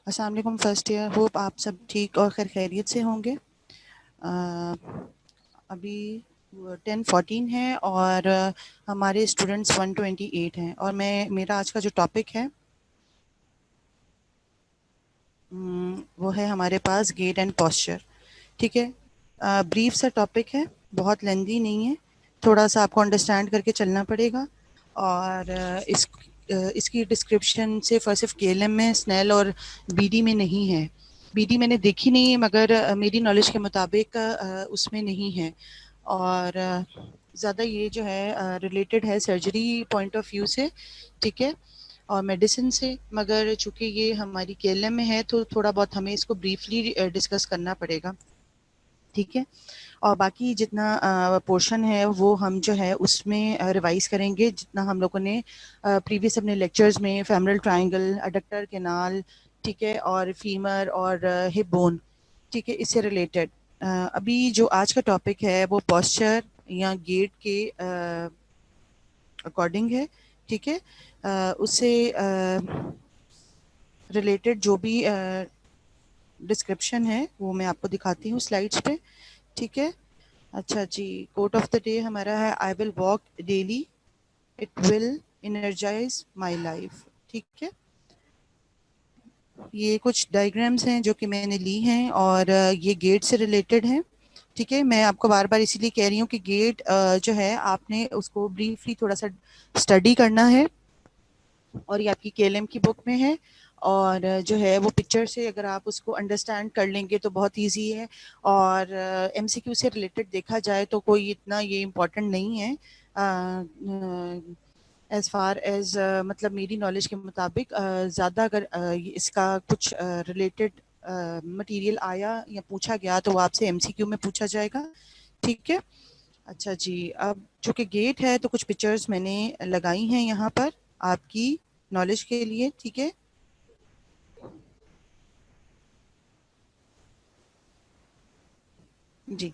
अस्सलाम वालेकुम first year, hope आप सब ठीक और खैरियत से होंगे। अभी 10:14 है और हमारे स्टूडेंट्स 128 हैं और मेरा आज का जो टॉपिक है वो है हमारे पास गेट एंड पोस्चर। ठीक है, ब्रीफ सा टॉपिक है, बहुत लेंदी नहीं है, थोड़ा सा आपको अंडरस्टैंड करके चलना पड़ेगा। और इसकी डिस्क्रिप्शन सिर्फ केएलएम में, स्नेल और बीडी में नहीं है। बीडी मैंने देखी नहीं है मगर मेरी नॉलेज के मुताबिक उसमें नहीं है। और ज़्यादा ये जो है रिलेटेड है सर्जरी पॉइंट ऑफ व्यू से, ठीक है, और मेडिसिन से। मगर चूंकि ये हमारी केएलएम में है तो थोड़ा बहुत हमें इसको ब्रीफली डिस्कस करना पड़ेगा, ठीक है। और बाकी जितना पोर्शन है वो हम जो है उसमें रिवाइज करेंगे, जितना हम लोगों ने प्रीवियस अपने लेक्चर्स में फेमरल ट्रायंगल, अडक्टर केनाल, ठीक है, और फीमर और हिप बोन, ठीक है, इससे रिलेटेड। अभी जो आज का टॉपिक है वो पोस्चर या गेट के अकॉर्डिंग है, ठीक है। उससे रिलेटेड जो भी डिस्क्रिप्शन है वो मैं आपको दिखाती हूँ स्लाइड्स पे, ठीक है। अच्छा जी, कोट ऑफ द डे हमारा है I will walk daily, it will energise my life, ठीक है। ये कुछ डायग्राम्स हैं जो कि मैंने ली हैं और ये गेट से रिलेटेड हैं, ठीक है। मैं आपको बार बार इसीलिए कह रही हूँ कि गेट जो है आपने उसको ब्रीफली थोड़ा सा स्टडी करना है, और ये आपकी केएलएम की बुक में है। और जो है वो पिक्चर से अगर आप उसको अंडरस्टैंड कर लेंगे तो बहुत इजी है। और एमसीक्यू से रिलेटेड देखा जाए तो कोई इतना ये इम्पोर्टेंट नहीं है एज फार एज, मतलब मेरी नॉलेज के मुताबिक। ज़्यादा अगर इसका कुछ रिलेटेड मटेरियल आया या पूछा गया तो वो आपसे एमसीक्यू में पूछा जाएगा, ठीक है। अच्छा जी, अब चूंकि गेट है तो कुछ पिक्चर्स मैंने लगाई हैं यहाँ पर आपकी नॉलेज के लिए, ठीक है जी।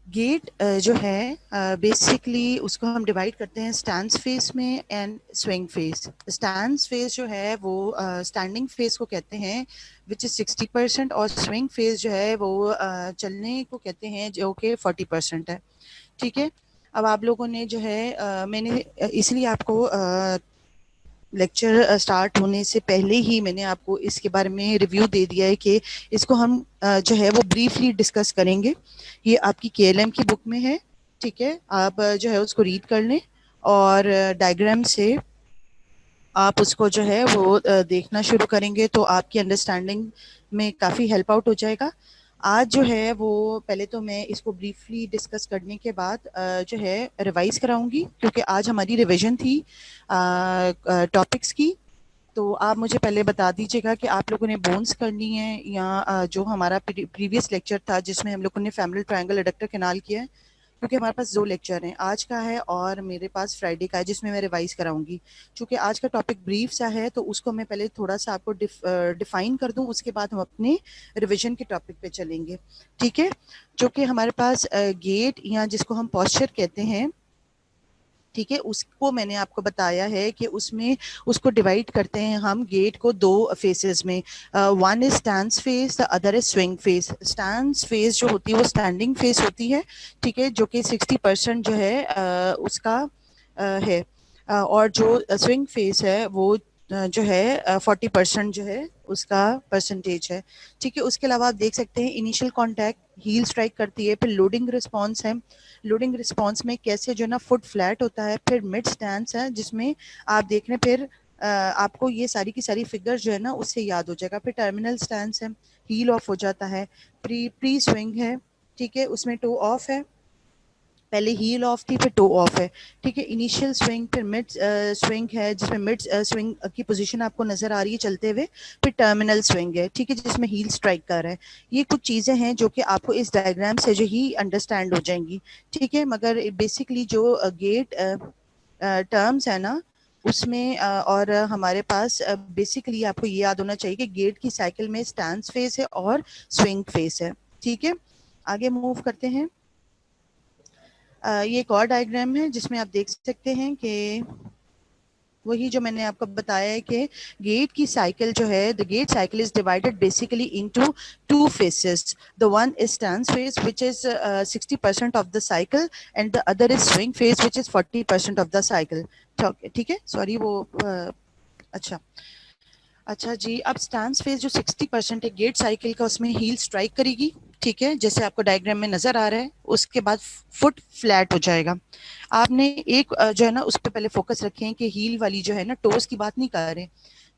गेट जो है बेसिकली उसको हम डिवाइड करते हैं स्टैंस फेस में and swing face. Stance face जो है वो स्टैंडिंग फेस को कहते हैं विच इज 60%, और स्विंग फेस जो है वो चलने को कहते हैं जो कि 40% है, ठीक है। अब आप लोगों ने जो है मैंने इसलिए आपको लेक्चर स्टार्ट होने से पहले ही मैंने आपको इसके बारे में रिव्यू दे दिया है कि इसको हम जो है वो ब्रीफली डिस्कस करेंगे। ये आपकी केएलएम की बुक में है, ठीक है। आप जो है उसको रीड कर लें और डायग्राम से आप उसको जो है वो देखना शुरू करेंगे तो आपकी अंडरस्टैंडिंग में काफ़ी हेल्प आउट हो जाएगा। आज जो है वो पहले तो मैं इसको ब्रीफली डिस्कस करने के बाद जो है रिवाइज कराऊंगी, क्योंकि आज हमारी रिवीजन थी टॉपिक्स की। तो आप मुझे पहले बता दीजिएगा कि आप लोगों ने बोन्स करनी है या जो हमारा प्रीवियस लेक्चर था जिसमें हम लोगों ने फेमरल ट्रायंगल एडक्टर कैनाल किया है, क्योंकि हमारे पास दो लेक्चर हैं, आज का है और मेरे पास फ्राइडे का है जिसमें मैं रिवाइज कराऊंगी। चूंकि आज का टॉपिक ब्रीफ सा है तो उसको मैं पहले थोड़ा सा आपको डिफाइन कर दूं, उसके बाद हम अपने रिविजन के टॉपिक पे चलेंगे, ठीक है। जो कि हमारे पास गेट या जिसको हम पॉस्चर कहते हैं, ठीक है, उसको मैंने आपको बताया है कि उसमें उसको डिवाइड करते हैं हम गेट को दो फेसेस में। One is stance face, the other is swing face. Stance face जो होती है वो स्टैंडिंग फेस होती है, ठीक है, जो कि 60% जो है उसका है। और जो स्विंग फेस है वो जो है 40% जो है उसका परसेंटेज है, ठीक है। उसके अलावा आप देख सकते हैं इनिशियल कांटेक्ट हील स्ट्राइक करती है, फिर लोडिंग रिस्पॉन्स है। लोडिंग रिस्पॉन्स में कैसे जो है ना फुट फ्लैट होता है, फिर मिड स्टैंस है जिसमें आप देख रहे हैं, फिर आपको ये सारी की सारी फिगर जो है ना उससे याद हो जाएगा। फिर टर्मिनल स्टैंस है, हील ऑफ हो जाता है। प्री प्री स्विंग है, ठीक है, उसमें टो ऑफ है, पहले हील ऑफ थी फिर टो ऑफ है, ठीक है। इनिशियल स्विंग, फिर मिड स्विंग है जिसमें मिड स्विंग की पोजीशन आपको नजर आ रही है चलते हुए, फिर टर्मिनल स्विंग है, ठीक है, जिसमें हील स्ट्राइक कर रहा है। ये कुछ चीजें हैं जो कि आपको इस डायग्राम से जो ही अंडरस्टैंड हो जाएंगी, ठीक है। मगर बेसिकली जो गेट टर्म्स है ना उसमें और हमारे पास बेसिकली आपको ये याद होना चाहिए कि गेट की साइकिल में स्टैंस फेस है और स्विंग फेस है, ठीक है। आगे मूव करते हैं। ये एक और डायग्राम है जिसमें आप देख सकते हैं कि वही जो मैंने आपको बताया है कि गेट की साइकिल जो है, the gate cycle is divided basically into two faces. The one is stance phase which is 60% of the cycle and the other is swing phase which is 40% of the cycle. ठीक है, sorry वो अच्छा अच्छा जी. अब stance phase जो 60% है gait cycle का, उसमें हील स्ट्राइक करेगी. ठीक है, जैसे आपको डायग्राम में नजर आ रहा है. उसके बाद फुट फ्लैट हो जाएगा. आपने एक जो है ना उस पर पहले फोकस रखें कि हील वाली जो है ना, टोस की बात नहीं कर रहे.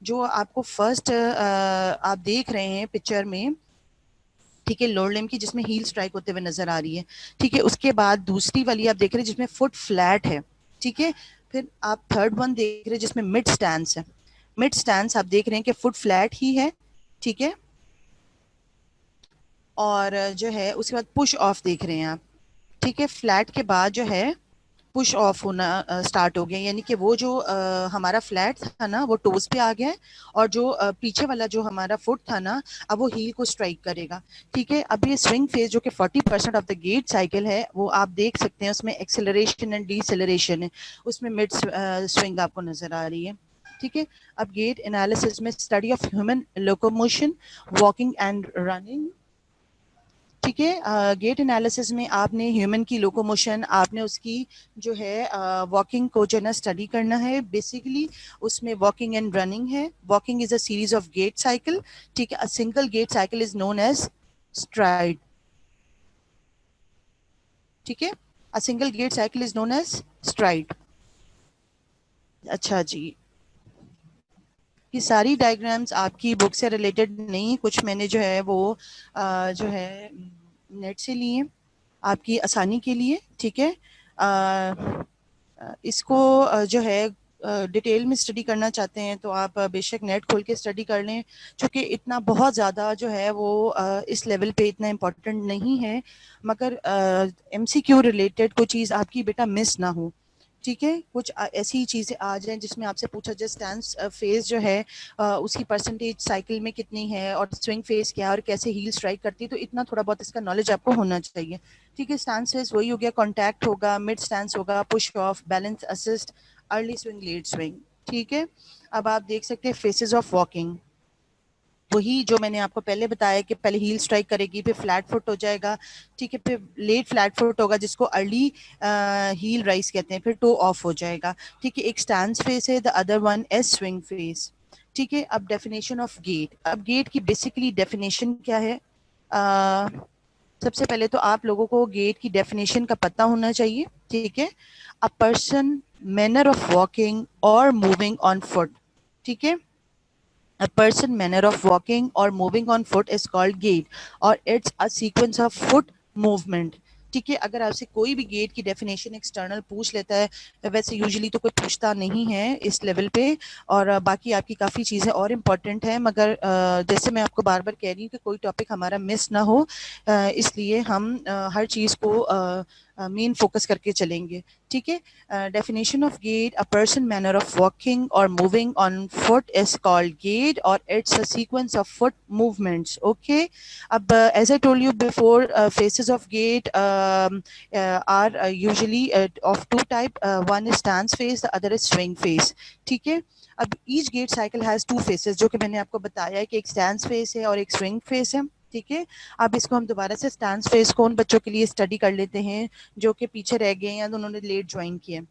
जो आपको फर्स्ट आप देख रहे हैं पिक्चर में, ठीक है, लोअर लिम्ब की जिसमें हील स्ट्राइक होते हुए नजर आ रही है. ठीक है, उसके बाद दूसरी वाली आप देख रहे हैं जिसमें फुट फ्लैट है. ठीक है, फिर आप थर्ड वन देख रहे हैं जिसमें मिड स्टैंस है. मिड स्टैंस आप देख रहे हैं कि फुट फ्लैट ही है. ठीक है, और जो है उसके बाद पुश ऑफ देख रहे हैं आप. ठीक है, फ्लैट के बाद जो है पुश ऑफ होना स्टार्ट हो गया, यानी कि वो जो हमारा फ्लैट था ना वो टोज पे आ गया है, और जो पीछे वाला जो हमारा फुट था ना, अब वो हील को स्ट्राइक करेगा. ठीक है, अब ये स्विंग फेज जो कि 40% ऑफ द गेट साइकिल है, वो आप देख सकते हैं उसमें एक्सेलरेशन एंड डिसेलरेशन है. उसमें मिड स्विंग आपको नजर आ रही है. ठीक है, अब गेट एनालिसिस में study of human locomotion, walking and running. ठीक है, गेट एनालिसिस में आपने ह्यूमन की लोकोमोशन, आपने उसकी जो है वॉकिंग को जो है ना स्टडी करना है. बेसिकली उसमें वॉकिंग एंड रनिंग है. Walking is a series of gait cycle. ठीक है, a single gait cycle is known as stride. ठीक है, a single gait cycle is known as stride. अच्छा जी, ये सारी डायग्राम्स आपकी बुक से रिलेटेड नहीं, कुछ मैंने जो है वो जो है नेट से लिए आपकी आसानी के लिए. ठीक है, इसको जो है डिटेल में स्टडी करना चाहते हैं तो आप बेशक नेट खोल के स्टडी कर लें, क्योंकि इतना बहुत ज़्यादा जो है वो इस लेवल पे इतना इम्पोर्टेंट नहीं है, मगर एमसीक्यू रिलेटेड कोई चीज़ आपकी बेटा मिस ना हो. ठीक है, कुछ ऐसी चीज़ें आ जाएं जिसमें आपसे पूछा जाए स्टैंस फेज जो है उसकी परसेंटेज साइकिल में कितनी है, और स्विंग फेज क्या है, और कैसे हील स्ट्राइक करती है, तो इतना थोड़ा बहुत इसका नॉलेज आपको होना चाहिए. ठीक है, स्टैंस फेज वही हो गया, कॉन्टैक्ट होगा, मिड स्टैंस होगा, push off, balance assist, early swing, late swing. ठीक है, अब आप देख सकते हैं फेसेस ऑफ वॉकिंग, वही जो मैंने आपको पहले बताया कि पहले हील स्ट्राइक करेगी, फिर फ्लैट फुट हो जाएगा. ठीक है, फिर लेट फ्लैट फुट होगा जिसको अर्ली हील राइज कहते हैं, फिर टो ऑफ हो जाएगा. ठीक है, एक स्टैंस फेस है, the other one is swing face. ठीक है, अब डेफिनेशन ऑफ गेट. अब गेट की बेसिकली डेफिनेशन क्या है? सबसे पहले तो आप लोगों को गेट की डेफिनेशन का पता होना चाहिए. ठीक है, a person, manner of walking और मूविंग ऑन फुट. ठीक है, a person manner of walking or moving on foot is called gait, or it's a sequence of foot movement. ठीक है, अगर आपसे कोई भी गेट की डेफिनेशन एक्सटर्नल पूछ लेता है, वैसे यूजुअली तो कोई पूछता नहीं है इस लेवल पे, और बाकी आपकी काफ़ी चीज़ें और इम्पॉर्टेंट हैं, मगर जैसे मैं आपको बार बार कह रही हूँ कि कोई टॉपिक हमारा मिस ना हो, इसलिए हम हर चीज़ को मेन फोकस करके चलेंगे. ठीक है, definition of gait, a person manner of walking or moving on foot is called gait, or it's a sequence of foot movements. Okay, as I told you before, phases of gait are usually of two type. One is stance phase, the other is swing phase. ठीक है, अब each gait cycle has two phases, जो कि मैंने आपको बताया है कि एक stance phase है और एक swing phase है. ठीक है, अब इसको हम दोबारा से स्टैंस फेज को उन बच्चों के लिए स्टडी कर लेते हैं जो कि पीछे रह गए या उन्होंने लेट ज्वाइन किया.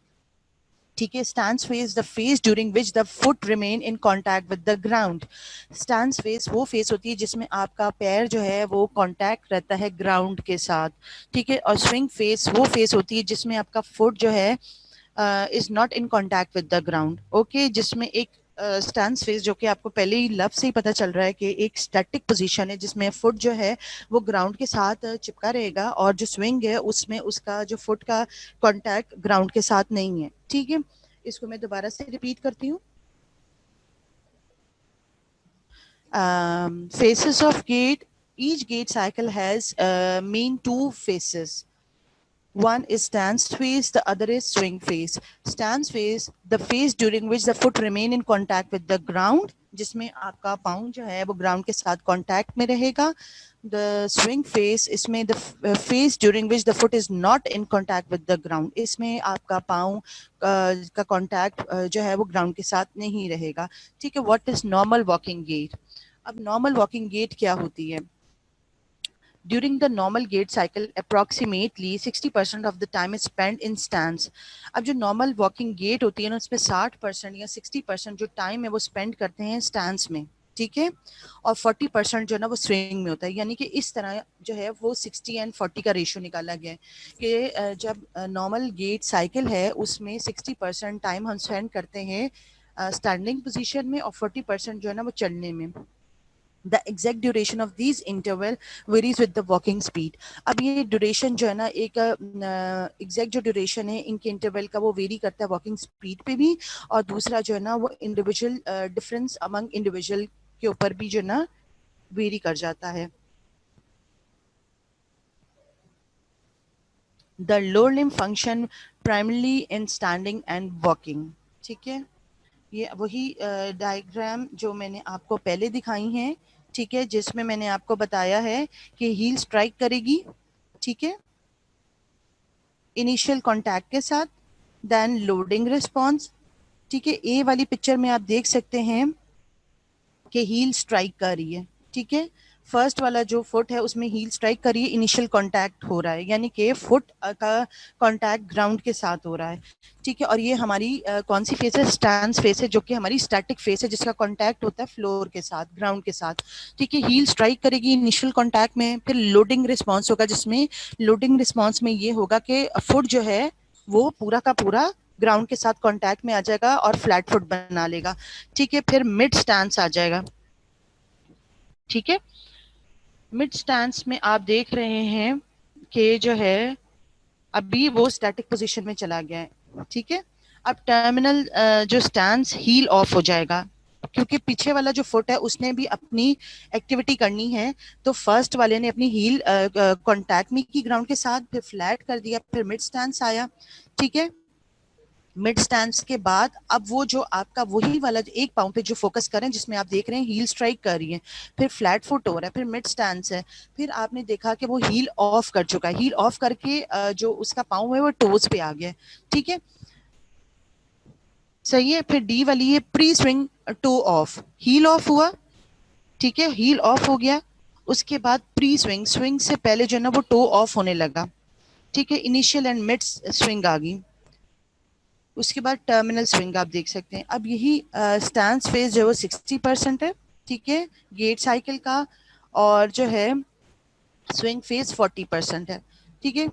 ठीक है, stance phase, the phase during which the foot remain in contact with the ground. Stance phase वो फेज होती है जिसमें आपका पैर जो है वो कांटेक्ट रहता है ग्राउंड के साथ. ठीक है, और स्विंग फेज वो फेज होती है जिसमें आपका फुट जो है is not in contact with the ground. Okay, जिसमें एक स्टैंस फेज जो कि आपको पहले ही लफ्ज से ही पता चल रहा है कि एक स्टैटिक पोजीशन है जिसमें फुट जो है वो ग्राउंड के साथ चिपका रहेगा, और जो स्विंग है उसमें उसका जो फुट का कांटेक्ट ग्राउंड के साथ नहीं है. ठीक है, इसको मैं दोबारा से रिपीट करती हूँ. Phases of gait, each gait cycle has main two phases. One is stance phase, the other is swing phase. Stance phase, the phase during which the foot remain in contact with the ground. जिसमें आपका पाँव जो है वो ground के साथ contact में रहेगा। द स्विंग फेस, इसमें the face during which the foot is not in contact with the ground, इसमें आपका पाँव का कांटेक्ट जो है वो ग्राउंड के साथ नहीं रहेगा। ठीक है। What is normal walking gait? अब नॉर्मल वॉकिंग गेट क्या होती है? During the normal gait cycle, approximately 60% of the time is spent in stance. अब जो normal walking gait होती है ना, उसमें 60% या 60% जो टाइम है वो स्पेंड करते हैं स्टैंस में, ठीक है, और 40% जो है ना वो स्विंग में होता है। यानी कि इस तरह जो है वो 60 एंड 40 का रेशियो निकाला गया है कि जब नॉर्मल गेट साइकिल है उसमें 60% टाइम हम स्पेंड करते हैं स्टैंडिंग पोजीशन में और 40% जो है ना वो चलने में। The exact duration of these interval varies with the walking speed. अब ये ड्यूरेशन जो है ना, एक एग्जैक्ट जो ड्यूरेशन है इनके इंटरवल का वो वेरी करता है वॉकिंग स्पीड पे भी, और दूसरा जो है ना वो इंडिविजुअल डिफरेंस अमंग इंडिविजुअल के ऊपर भी जो है ना वेरी कर जाता है। The lower limb function primarily in standing and walking. ठीक है, ये वही डायग्राम जो मैंने आपको पहले दिखाई हैं, ठीक है, जिसमें मैंने आपको बताया है कि हील स्ट्राइक करेगी, ठीक है, इनिशियल कांटेक्ट के साथ, देन लोडिंग रिस्पांस। ठीक है, ए वाली पिक्चर में आप देख सकते हैं कि हील स्ट्राइक कर रही है। ठीक है, फर्स्ट वाला जो फुट है उसमें हील स्ट्राइक करिए, इनिशियल कांटेक्ट हो रहा है, यानी कि फुट का कांटेक्ट ग्राउंड के साथ हो रहा है। ठीक है, और ये हमारी कौन सी फेस है? स्टैंस फेस है, जो कि हमारी स्टैटिक फेस है, जिसका कांटेक्ट होता है फ्लोर के साथ, ग्राउंड के साथ। ठीक है, हील स्ट्राइक करेगी इनिशियल कांटेक्ट में, फिर लोडिंग रिस्पॉन्स होगा, जिसमें लोडिंग रिस्पॉन्स में ये होगा कि फुट जो है वो पूरा का पूरा ग्राउंड के साथ कांटेक्ट में आ जाएगा और फ्लैट फुट बना लेगा। ठीक है, फिर मिड स्टैंस आ जाएगा। ठीक है, मिड स्टैंस में आप देख रहे हैं कि जो है अभी वो स्टैटिक पोजीशन में चला गया है। ठीक है, अब टर्मिनल जो स्टैंस हील ऑफ हो जाएगा, क्योंकि पीछे वाला जो फुट है उसने भी अपनी एक्टिविटी करनी है। तो फर्स्ट वाले ने अपनी हील कांटेक्ट में की ग्राउंड के साथ, फिर फ्लैट कर दिया, फिर मिड स्टैंस आया। ठीक है, मिड स्टैंस के बाद अब वो जो आपका वही वाला एक पाँव पे जो फोकस करें, जिसमें आप देख रहे हैं हील स्ट्राइक कर रही है, फिर फ्लैट फुट हो रहा है, फिर मिड स्टैंस है, फिर आपने देखा कि वो हील ऑफ कर चुका है, हील ऑफ करके जो उसका पाँव है वो टोज पे आ गया। ठीक है, सही है। फिर डी वाली है pre swing toe off, heel off हुआ, ठीक है, हील ऑफ हो गया, उसके बाद प्री स्विंग, स्विंग से पहले जो है ना वो टो ऑफ होने लगा। ठीक है, इनिशियल एंड मिड स्विंग आ गई, उसके बाद टर्मिनल स्विंग आप देख सकते हैं। अब यही स्टैंस फेज जो है 60% है, ठीक है, गेट साइकिल का, और जो है स्विंग फेज 40% है। ठीक है,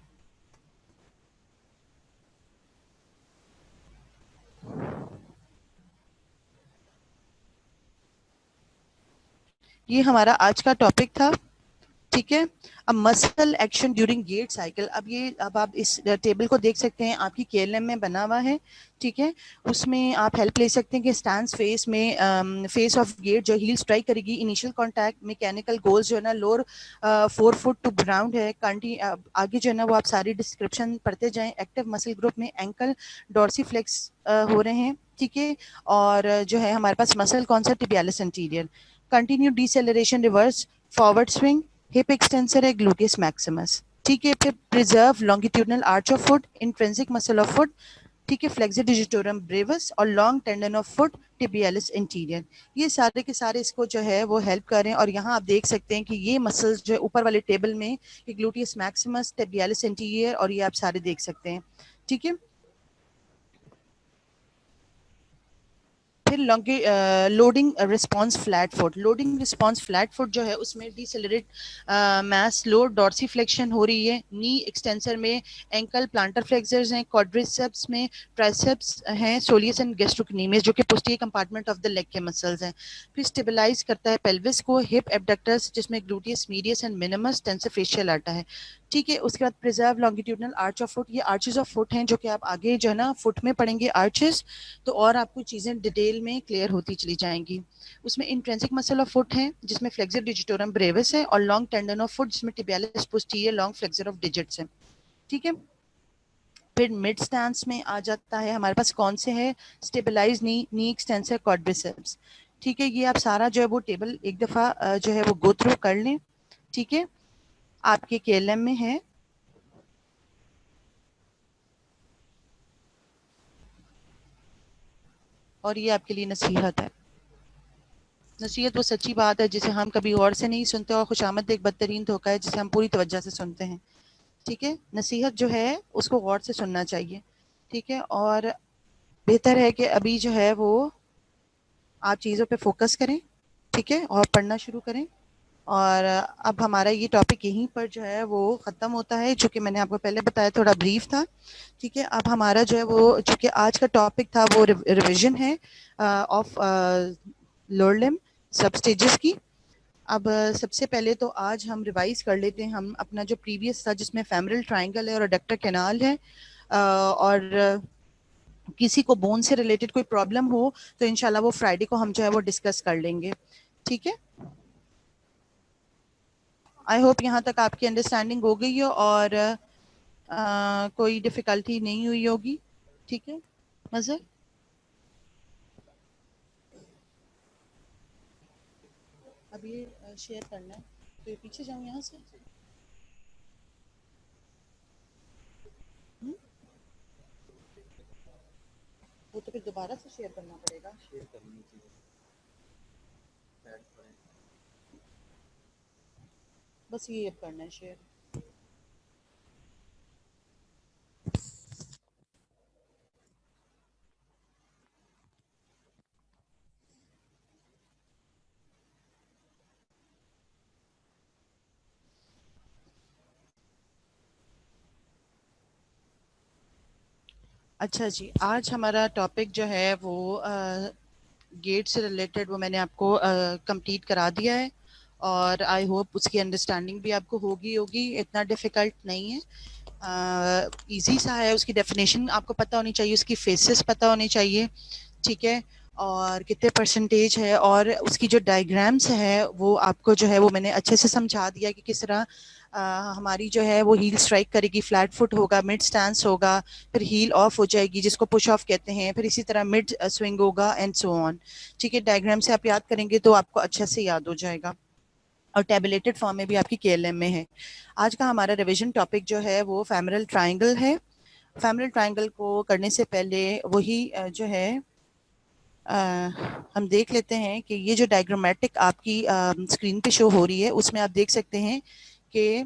ये हमारा आज का टॉपिक था। ठीक है, अब muscle action during gait cycle, अब आप इस टेबल को देख सकते हैं, आपकी केएलएम में बना हुआ है। ठीक है, उसमें आप हेल्प ले सकते हैं कि स्टैंस फेस में फेस ऑफ गेट जो हील स्ट्राइक करेगी, इनिशियल कांटेक्ट, मैकेनिकल गोल्स जो है ना लोअर 4 फुट टू ग्राउंड है, आगे जो है ना वो आप सारी डिस्क्रिप्शन पढ़ते जाएं। एक्टिव मसल ग्रुप में एंकल डॉर्सीफ्लेक्स हो रहे हैं। ठीक है, और जो है हमारे पास मसल कौन सा? Tibialis anterior. Continue deceleration reverse forward swing, hip extensor है ग्लूटियस मैक्सिमस। ठीक है, फिर preserve longitudinal arch of foot, intrinsic muscle of foot, ठीक है, फ्लेक्सर डिजिटोरम ब्रेविस और long tendon of foot tibialis interior. ये सारे के सारे इसको जो है वो हेल्प करें। और यहाँ आप देख सकते हैं कि ये मसल्स जो है ऊपर वाले टेबल में, ये ग्लूटियस मैक्सिमस, टिबियालिस इंटीरियर, और ये आप सारे देख सकते हैं। ठीक है, फिर loading response flat foot, loading response flat foot जो है उसमें डिसेलरेट मास लोड डॉर्सीफ्लेक्शन हो रही है, नी एक्सटेंसर में एंकल प्लांटर फ्लेक्सर्स हैं, क्वाड्रिसेप्स में ट्राइसेप्स हैं, सोलियस एंड गैस्ट्रोक्नीमियस जो कि posterior compartment of the leg के मसल्स हैं। फिर स्टेबलाइज करता है पेल्विस को, हिप एबडक्टर्स जिसमें gluteus medius and minimus tensor facial आता है। ठीक है, उसके बाद preserve longitudinal arch of foot, ये आर्चेस ऑफ फुट हैं जो कि आप आगे जो है ना फुट में पढ़ेंगे आर्चेस, तो और आपको चीजें डिटेल में क्लियर होती चली जाएंगी। उसमें इंट्रिंसिक मसल ऑफ फुट है जिसमें फ्लेक्सर डिजिटोरम ब्रेविस है, और लॉन्ग टेंडन ऑफ फुट जिसमें tibialis posterior long flexor of digits है। ठीक है, फिर मिड स्टैंस में आ जाता है हमारे पास कौन से है? स्टेबलाइज नी, नी एक्सटेंसर, क्वाड्रिसेप्स। ठीक है, ये आप सारा जो है वो टेबल एक दफा जो है वो गो थ्रू कर लें। ठीक है, आपके केएलएम में है। और ये आपके लिए नसीहत है। नसीहत वो सच्ची बात है जिसे हम कभी और से नहीं सुनते, और खुशामद एक बदतरीन धोखा है जिसे हम पूरी तवज्जो से सुनते हैं। ठीक है, नसीहत जो है उसको गौर से सुनना चाहिए। ठीक है, और बेहतर है कि अभी जो है वो आप चीज़ों पे फोकस करें। ठीक है, और पढ़ना शुरू करें। और अब हमारा ये टॉपिक यहीं पर जो है वो ख़त्म होता है, जो कि मैंने आपको पहले बताया, थोड़ा ब्रीफ था। ठीक है, अब हमारा जो है वो, चूँकि आज का टॉपिक था वो रिविजन है ऑफ लोअर लिम्ब सब स्टेजेस की। अब सबसे पहले तो आज हम रिवाइज कर लेते हैं हम अपना जो प्रीवियस था, जिसमें फेमरल ट्रायंगल है और अडक्टर कैनाल है। और किसी को बोन से रिलेटेड कोई प्रॉब्लम हो तो इंशाल्लाह वो फ्राइडे को हम जो है वो डिस्कस कर लेंगे। ठीक है, आई होप यहाँ तक आपकी अंडरस्टैंडिंग हो गई हो और कोई डिफिकल्टी नहीं हुई होगी। ठीक है, मज़र अब ये शेयर करना है तो ये पीछे जाऊँ यहाँ से। हुँ? वो तो फिर दोबारा से शेयर करना पड़ेगा। बस ये अब करना है शेयर। अच्छा जी, आज हमारा टॉपिक जो है वो गेट से रिलेटेड वो मैंने आपको कंप्लीट करा दिया है। और आई होप उसकी अंडरस्टैंडिंग भी आपको होगी होगी, इतना डिफ़िकल्ट नहीं है। इजी सा है, उसकी डेफिनेशन आपको पता होनी चाहिए, उसकी फेसेस पता होनी चाहिए। ठीक है, और कितने परसेंटेज है और उसकी जो डायग्राम्स है वो आपको जो है वो मैंने अच्छे से समझा दिया कि किस तरह हमारी जो है वो हील स्ट्राइक करेगी, फ्लैट फुट होगा, मिड स्टैंस होगा, फिर हील ऑफ हो जाएगी जिसको पुश ऑफ कहते हैं, फिर इसी तरह मिड स्विंग होगा एंड सो ऑन। ठीक है, डायग्राम से आप याद करेंगे तो आपको अच्छे से याद हो जाएगा, और टेबुलेटेड फॉर्म में भी आपकी केएलएम में है। आज का हमारा रिवीजन टॉपिक जो है वो फेमरल ट्रायंगल है। फेमरल ट्रायंगल को करने से पहले वही जो है हम देख लेते हैं कि ये जो डायग्रामेटिक आपकी स्क्रीन पे शो हो रही है उसमें आप देख सकते हैं कि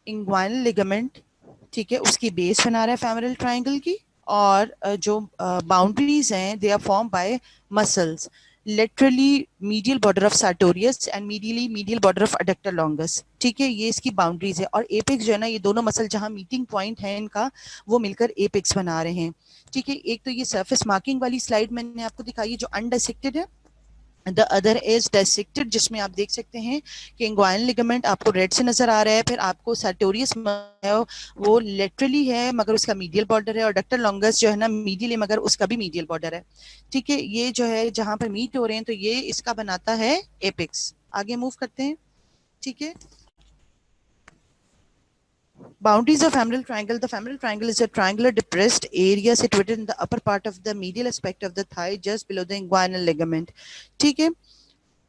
इंग्वाइनल लिगामेंट, ठीक है, उसकी बेस बना रहा है फेमरल ट्रायंगल की। और जो बाउंड्रीज हैं they are form by muscles laterally medial border of sartorius and medially medial border of adductor longus। ठीक है, ये इसकी बाउंड्रीज है। और एपेक्स जो है ना, ये दोनों मसल जहां मीटिंग पॉइंट है इनका, वो मिलकर एपेक्स बना रहे हैं। ठीक है, एक तो ये सरफेस मार्किंग वाली स्लाइड मैंने आपको दिखाई है जो अनडाइसेक्टेड है, द अदर इज डाइसेक्टेड जिसमें आप देख सकते हैं कि इंग्वाइनल लिगामेंट आपको रेड से नजर आ रहा है, फिर आपको sartorius है वो लेटरली है मगर उसका मीडियल बॉर्डर है, और डक्टर लॉन्गस जो है ना मीडियल है मगर उसका भी मीडियल बॉर्डर है। ठीक है, ये जो है जहां पर मीट हो रहे हैं तो ये इसका बनाता है एपेक्स। आगे मूव करते हैं। ठीक है, boundaries of femoral triangle. The femoral triangle is a triangular depressed area situated in the upper part of the medial aspect of the thigh just below the inguinal ligament. ठीक है,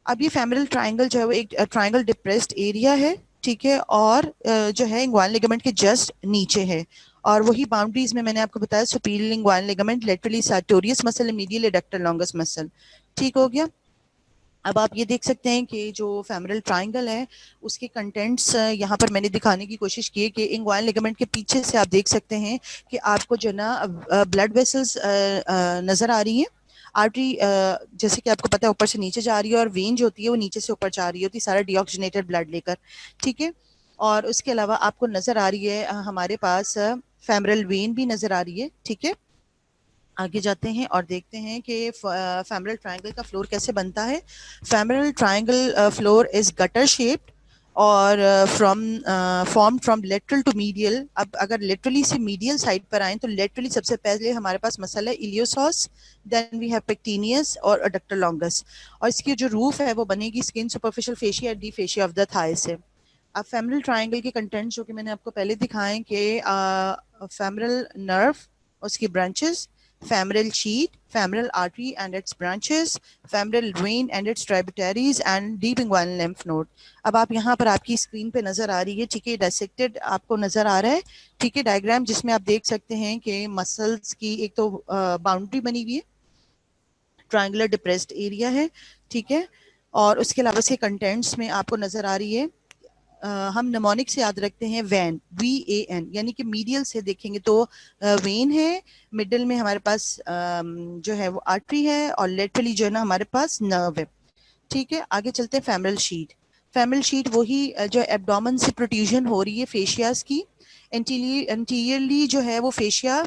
अब ये femoral triangle जो है वो एक triangle depressed area है। ठीक है, और जो है इंग्वाइनल लिगामेंट के जस्ट नीचे है। और वही बाउंड्रीज में मैंने आपको बताया, superior inguinal ligament, laterally sartorius muscle, medial adductor longus muscle. ठीक हो गया। अब आप ये देख सकते हैं कि जो फेमरल ट्रायंगल है उसके कंटेंट्स यहाँ पर मैंने दिखाने की कोशिश की है कि इंग्वाइनल लिगामेंट के पीछे से आप देख सकते हैं कि आपको जो ना ब्लड वेसल्स नजर आ रही हैं। आर्टरी जैसे कि आपको पता है ऊपर से नीचे जा रही है, और वेन जो होती है वो नीचे से ऊपर जा रही होती है, सारा डिऑक्सीजनेटेड ब्लड लेकर। ठीक है, और उसके अलावा आपको नजर आ रही है हमारे पास फेमरल वेन भी नजर आ रही है। ठीक है, आगे जाते हैं और देखते हैं कि फेमरल ट्रायंगल का फ्लोर कैसे बनता है। Femoral triangle floor is gutter shaped और from form from lateral to medial. अब अगर लेटरली से मीडियल साइड पर आए तो लेटरली सबसे पहले हमारे पास मसल है इलियोसॉस, देन वी हैव पेक्टिनियस और अडक्टर लॉन्गस। और इसकी जो रूफ है वो बनेगी skin superficial fascia the fascia of the thigh से। अब फेमरल ट्रायंगल के कंटेंट्स जो कि मैंने आपको पहले दिखाए कि फेमरल नर्व, उसकी branches, femoral sheath, femoral artery and its branches, femoral vein and its tributaries and deep inguinal lymph node. अब आप यहाँ पर आपकी स्क्रीन पे नजर आ रही है, ठीक है, डायसेक्टेड आपको नजर आ रहा है, ठीक है, डायग्राम, जिसमें आप देख सकते हैं कि मसल्स की एक तो बाउंड्री बनी हुई है, ट्रायंगुलर डिप्रेस्ड एरिया है, ठीक है, और उसके अलावा इसके कंटेंट्स में आपको नजर आ रही है, हम निमोनिक से याद रखते हैं वैन, VAN, यानी कि मीडियल से देखेंगे तो वेन है, मिडिल में हमारे पास जो है वो आर्टरी है, और लेटरली जो है ना हमारे पास नर्व है, ठीक है। आगे चलते हैं फेमरल शीट। फेमरल शीट वही जो एब्डोमेन से प्रोट्रूजन हो रही है फेशियाज की, एंटीरियरली जो है वो फेशिया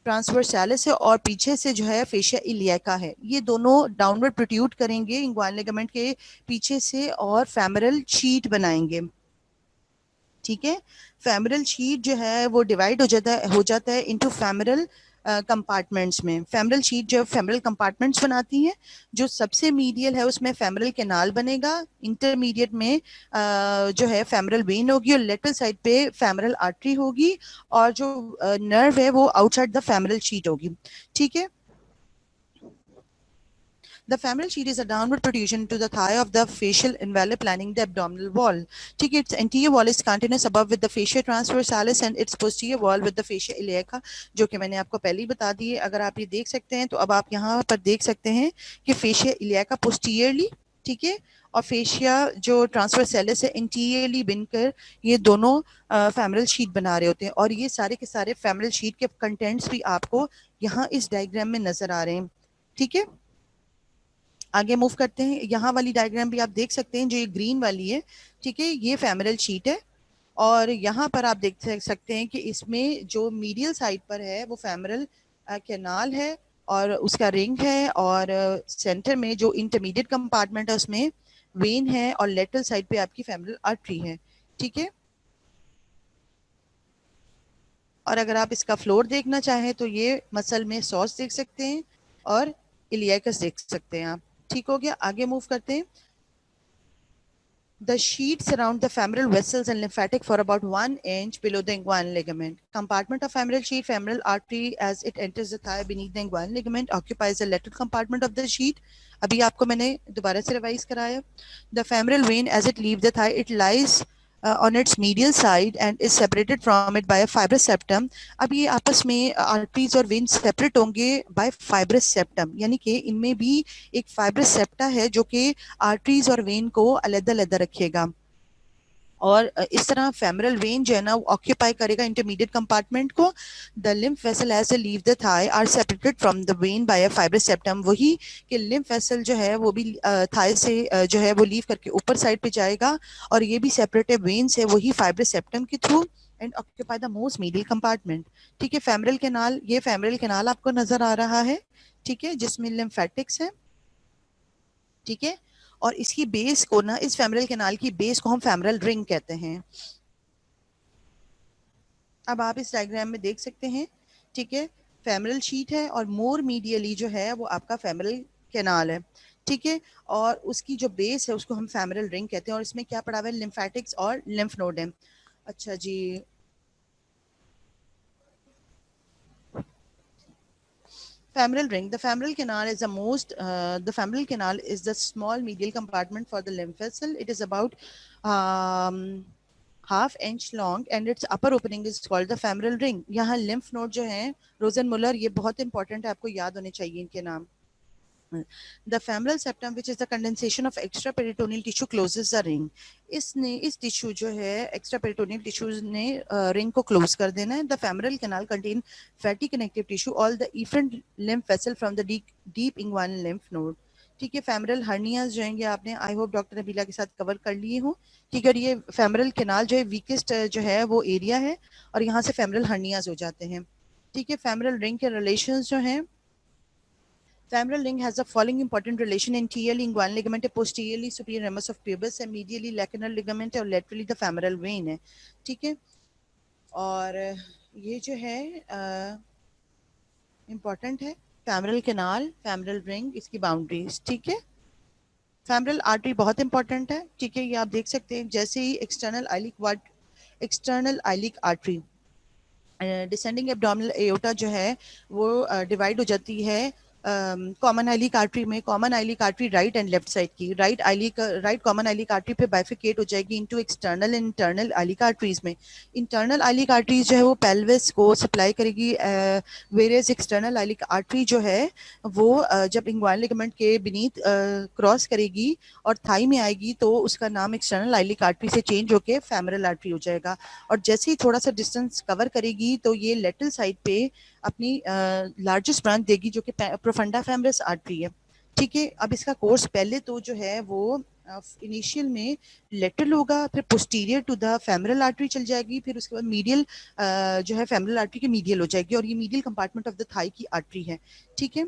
ट्रांसवर्सैलिस है, और पीछे से जो है फेशिया इलियाका है, ये दोनों डाउनवर्ड प्रोट्रूड करेंगे इंग्वाइनल लिगामेंट के पीछे से और फेमरल शीट बनाएंगे, ठीक है। फेमरल शीट जो है वो डिवाइड हो जाता है इनटू फेमरल कंपार्टमेंट्स में। फेमरल शीट जो फेमरल कंपार्टमेंट्स बनाती हैं, जो सबसे मीडियल है उसमें फेमरल कैनाल बनेगा, इंटरमीडिएट में जो है फेमरल वेन होगी, और लेटरल साइड पे फेमरल आर्टरी होगी, और जो नर्व है वो आउटसाइड द फेमरल शीट होगी, ठीक है। The femoral sheath is a downward protrusion to the thigh of the facial envelope lining the abdominal wall. ठीक है, its anterior wall is continuous above with the fascia transversalis and its posterior wall with the fascia iliaca, जो कि मैंने आपको पहले ही बता दी है। अगर आप ये देख सकते हैं तो अब आप यहाँ पर देख सकते हैं कि fascia iliaca posteriorly, ठीक है, और फेशिया जो ट्रांसवर्सैलिस है इंटीरियरली बनकर ये दोनों फेमरल शीट बना रहे होते हैं, और ये सारे के सारे फेमरल शीट के कंटेंट्स भी आपको यहाँ इस डायग्राम में नजर आ रहे हैं, ठीक है। आगे मूव करते हैं, यहाँ वाली डायग्राम भी आप देख सकते हैं, जो ये ग्रीन वाली है, ठीक है, ये फेमरल शीट है, और यहाँ पर आप देख सकते हैं कि इसमें जो मीडियल साइड पर है वो फेमरल कैनाल है और उसका रिंग है, और सेंटर में जो इंटरमीडिएट कंपार्टमेंट है उसमें वेन है, और लेटरल साइड पे आपकी फेमरल आर्टरी है, ठीक है। और अगर आप इसका फ्लोर देखना चाहें तो ये मसल में सॉस देख सकते हैं और इलियाकस देख सकते हैं आप, ठीक हो गया। आगे मूव करते हैं। The sheet surround the femoral vessels and lymphatic for about 1 inch below the inguinal ligament. Compartment of femoral sheet, femoral artery as it enters the thigh beneath the inguinal ligament occupies the lateral compartment of the sheet. अभी आपको मैंने दोबारा से revise कराया। The femoral vein as it leaves the thigh, it lies on its medial side and is separated from it by a fibrous septum. अब ये आपस में आर्टरीज और वेन सेपरेट होंगे बाय फाइब्रस सेप्टम, यानी कि इनमें भी एक फाइब्रस सेप्टा है जो कि आर्टरीज और वेन को अलग-अलग रखेगा, और इस तरह फेमरल वेन जो है ना ऑक्यूपाई करेगा इंटरमीडिएट कंपार्टमेंट को। The lymph vessel as they leave the thigh are separated from the vein by a fibrous septum, वही कि लिम्फ वेसल जो है वो भी थाई से जो है वो लीव करके ऊपर साइड पे जाएगा, और ये भी सेपरेट है वेन से, वही फाइब्रस सेप्टम के through, and occupy the most medial compartment, ठीक है। फेमरल कैनाल, ये फेमरल कैनाल आपको नजर आ रहा है, ठीक है, जिसमें लिम्फेटिक्स है, ठीक है, और इसकी बेस को ना, इस फेमरल कैनाल की बेस को हम फेमरल रिंग कहते हैं। अब आप इस डायग्राम में देख सकते हैं, ठीक है, फेमरल शीट है और मोर मीडियली जो है वो आपका फेमरल कैनाल है, ठीक है, और उसकी जो बेस है उसको हम फेमरल रिंग कहते हैं, और इसमें क्या पड़ा हुआ है, लिम्फेटिक्स और लिम्फ नोड है। अच्छा जी, femoral ring, the femoral canal is the femoral canal is the small medial compartment for the lymph vessel. It is about um, half inch long and its upper opening is called the femoral ring. यहाँ lymph node जो है रोजनमुलर, ये बहुत important है, आपको याद होने चाहिए इनके नाम। The femoral septum, which is the condensation of extraperitoneal tissue, closes the ring. इस टिश्यू जो है extraperitoneal tissues ने ring को close कर देना है. The femoral canal contain fatty connective tissue, all the efferent lymph vessel from the deep inguinal lymph node. ठीक है, फेमरल हर्नियाज जो हैं आपने आई होप डॉक्टर नबीला के साथ कवर कर लिए हो, ठीक है, और ये फेमरल कैनाल जो है वीकेस्ट जो है वो एरिया है, और यहाँ से फेमरल हर्नियाज हो जाते हैं, ठीक है। फेमरल रिंग के रिलेशंस जो हैं, femoral ring has the following important relation: anteriorly inguinal ligament, posteriorly superior ramus of pubis, and medially lacunar ligament और laterally the femoral vein है, ठीक है। और ये जो है important है, femoral canal, femoral ring, इसकी boundaries, ठीक है। femoral artery बहुत important है, ठीक है, ये आप देख सकते हैं, जैसे ही external iliac artery descending abdominal aorta जो है वो डिवाइड हो जाती है कॉमन आइलिक आर्टरी में। Common iliac artery right and left side की, राइट कॉमन आइलिक आर्टरी पे बाइफिकेट हो जाएगी into external and internal iliac arteries में। इंटरनल आइलिक आर्टरीज जो है वो पेल्विस को सप्लाई करेगी, वेरियस एक्सटर्नल आइलिक आर्टरी जो है वो जब इंग्वाइनल लिगामेंट के बीनीथ क्रॉस करेगी और थाई में आएगी तो उसका नाम एक्सटर्नल आइलिक आर्टरी से चेंज होके फेमरल आर्टरी हो जाएगा। और जैसे ही थोड़ा सा डिस्टेंस कवर करेगी तो ये लेटरल साइड पे अपनी लार्जेस्ट ब्रांच देगी जो कि प्रोफंडा फेमरस आर्टरी है। ठीक है, अब इसका कोर्स पहले तो जो है वो इनिशियल में लेटरल होगा, फिर posterior to the femoral artery चल जाएगी, फिर उसके बाद मीडियल जो है फेमरल आर्टरी के मीडियल हो जाएगी, और ये medial compartment of the thigh की आर्टरी है। ठीक है,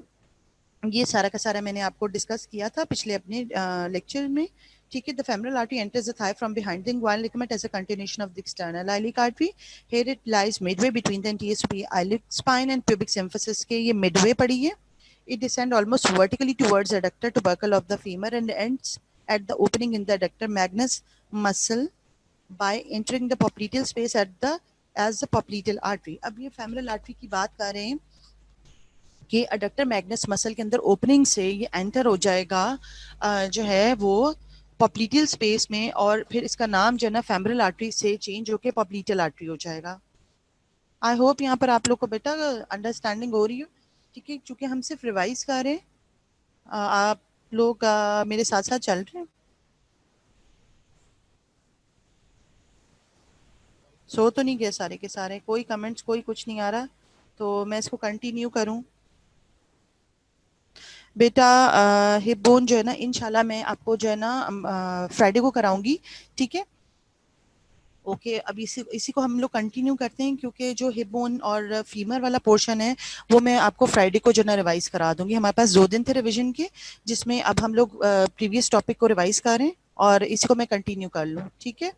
ये सारा का सारा मैंने आपको डिस्कस किया था पिछले अपने लेक्चर में। ठीक है, the femoral artery enters the thigh from behind the inguinal ligament as a continuation of the external iliac artery. Here it lies midway between the anterior iliac spine and pubic symphysis के ये midway पड़ी है। It descends almost vertically towards the adductor tubercle of the femur and ends at the opening in the adductor magnus muscle by entering the popliteal space at the as the popliteal artery। अब ये femoral artery की बात कर रहे हैं कि adductor Magnus muscle के अंदर ओपनिंग से ये एंटर हो जाएगा जो है वो पॉप्लिटियल स्पेस में, और फिर इसका नाम जो है ना फेमरल आर्टरी से चेंज होके पॉप्लिटियल आर्टरी हो जाएगा। आई होप यहाँ पर आप लोग को बेटा अंडरस्टैंडिंग हो रही हो। ठीक है, क्योंकि हम सिर्फ रिवाइज कर रहे हैं, आप लोग मेरे साथ साथ चल रहे हैं। सो तो नहीं गए सारे के सारे? कोई कमेंट्स, कोई कुछ नहीं आ रहा, तो मैं इसको कंटिन्यू करूं। बेटा हिप बोन जो है ना इंशाल्लाह मैं आपको जो है ना फ्राइडे को कराऊंगी। ठीक है, ओके अब इसी को हम लोग कंटिन्यू करते हैं, क्योंकि जो हिप बोन और फीमर वाला पोर्शन है वो मैं आपको फ्राइडे को जो है ना रिवाइज करा दूंगी। हमारे पास 2 दिन थे रिवीजन के, जिसमें अब हम लोग प्रीवियस टॉपिक को रिवाइज कर रहे हैं और इसी को मैं कंटिन्यू कर लूँ। ठीक है,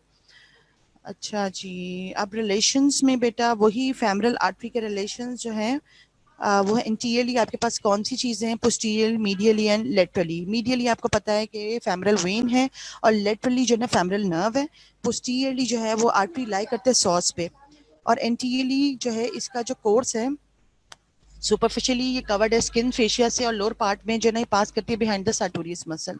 अच्छा जी, अब रिलेशंस में बेटा वही फेमरल आर्टरी के रिलेशंस जो हैं वो है इंटीरियरली आपके पास कौन सी चीजें हैं, posterior, medially and laterally. Medially आपको पता है कि फेमरल वेन है, और लेटरली जो है फेमरल नर्व है। पोस्टीरियरली जो है वो आर्टरी लाई करते हैं सॉस पे, और एंटीरियरली जो है इसका जो कोर्स है सुपरफिशियली ये कवर्ड है स्किन फेशिया से, और लोअर पार्ट में जो है पास करती है बिहाइंड द सार्टोरियस मसल।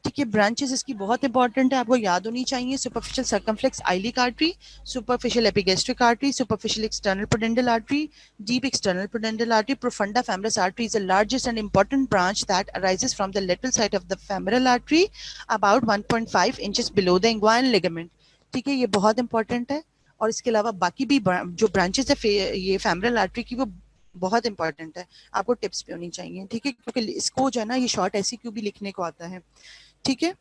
ठीक है, ब्रांचेस इसकी बहुत इंपॉर्टेंट है, आपको याद होनी चाहिए। Superficial circumflex iliac artery, superficial epigastric artery, superficial external pudendal artery, deep external pudendal artery, profunda femoris artery is the largest and important branch that arises from the lateral side of the femoral artery about 1.5 inches below the inguinal ligament। ठीक है, ये बहुत important है, और इसके अलावा बाकी भी जो ब्रांचेस है ये फेमरल आर्टरी की वो बहुत इंपॉर्टेंट है, आपको टिप्स पे होनी चाहिए। ठीक है, क्योंकि इसको जो है ना ये शॉर्ट ऐसी क्यों भी लिखने को आता है। ठीक है,